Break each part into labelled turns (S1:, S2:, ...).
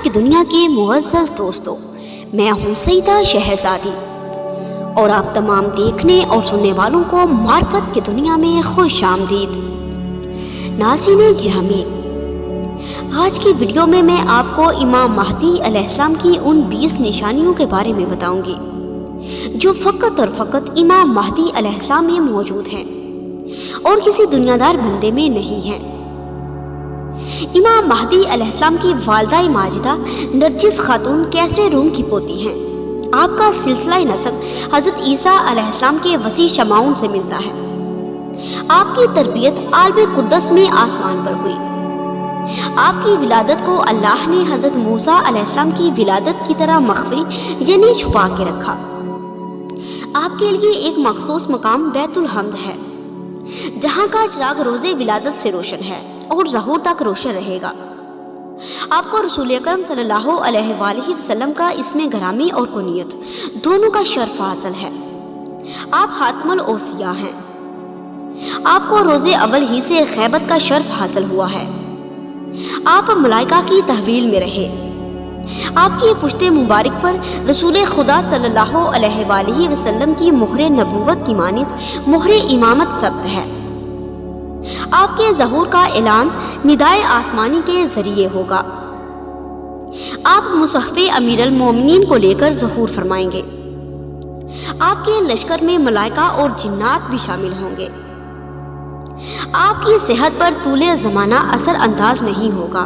S1: کی دنیا کے معزز دوستوں، میں ہوں سیدہ شہزادی اور آپ تمام دیکھنے اور سننے والوں کو معرفت کی دنیا میں خوش آمدید۔ ناظرین گرامی، آج کی ویڈیو میں آپ کو امام مہدی علیہ السلام کی ان 20 نشانیوں کے بارے میں بتاؤں گی جو فقط اور فقط امام مہدی علیہ السلام میں موجود ہیں اور کسی دنیا دار بندے میں نہیں ہیں۔ امام مہدی علیہ السلام کی والدہ ماجدہ نرجس خاتون کیسر روم کی پوتی ہیں۔ آپ کا سلسلہ نسب حضرت عیسیٰ علیہ السلام کے وسیع شمعون سے ملتا ہے۔ آپ کی تربیت عالم قدس میں آسمان پر ہوئی۔ آپ کی ولادت کو اللہ نے حضرت موسیٰ علیہ السلام کی ولادت کی طرح مخفی یعنی چھپا کے رکھا۔ آپ کے لیے ایک مخصوص مقام بیت الحمد ہے، جہاں کا چراغ روز ولادت سے روشن ہے اور ظہور تک روشن رہے گا۔ آپ کو رسول اکرم صلی اللہ علیہ وآلہ وسلم کا اسم گرامی اور کنیت دونوں کا شرف حاصل ہے۔ آپ خاتم الاوصیاء ہیں۔ آپ کو روز اول ہی سے غیبت کا شرف حاصل ہوا ہے۔ آپ ملائکہ کی تحویل میں رہے۔ آپ کی پشت مبارک پر رسول خدا صلی اللہ علیہ وآلہ وسلم کی مہر نبوت کی مانند مہر امامت ثبت ہے۔ آپ کے ظہور کا اعلان ندائے آسمانی کے ذریعے ہوگا۔ آپ مصحف امیر المومنین کو لے کر ظہور فرمائیں گے۔ آپ کے لشکر میں ملائکہ اور جنات بھی شامل ہوں گے۔ آپ کی صحت پر طول زمانہ اثر انداز نہیں ہوگا۔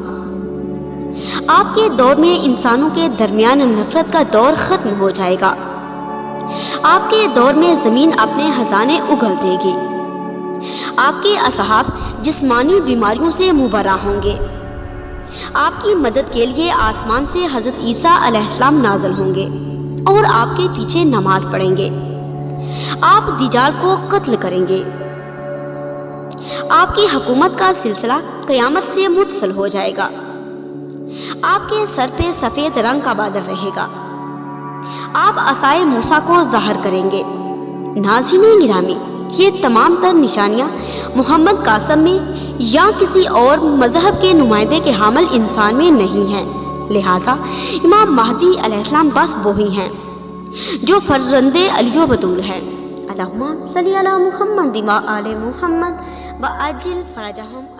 S1: آپ کے دور میں انسانوں کے درمیان نفرت کا دور ختم ہو جائے گا۔ آپ کے دور میں زمین اپنے خزانے اگل دے گی۔ آپ کے اصحاب جسمانی بیماریوں سے مبرا ہوں گے۔ آپ کی مدد کے لیے آسمان سے حضرت عیسیٰ علیہ السلام نازل ہوں گے اور آپ کے پیچھے نماز پڑھیں گے۔ آپ دجال کو قتل کریں گے۔ آپ کی حکومت کا سلسلہ قیامت سے متصل ہو جائے گا۔ آپ کے سر پہ سفید رنگ کا بادل رہے گا۔ آپ عصائے موسیٰ کو ظاہر کریں گے۔ ناظرین گرامی، یہ تمام تر نشانیاں محمد قاسم میں یا کسی اور مذہب کے نمائندے کے حامل انسان میں نہیں ہیں، لہٰذا امام مہدی علیہ السلام بس وہی ہیں جو فرزند علی و بطول ہیں۔ اللہم صلی علی محمد و آل محمد وعجل فرجہم۔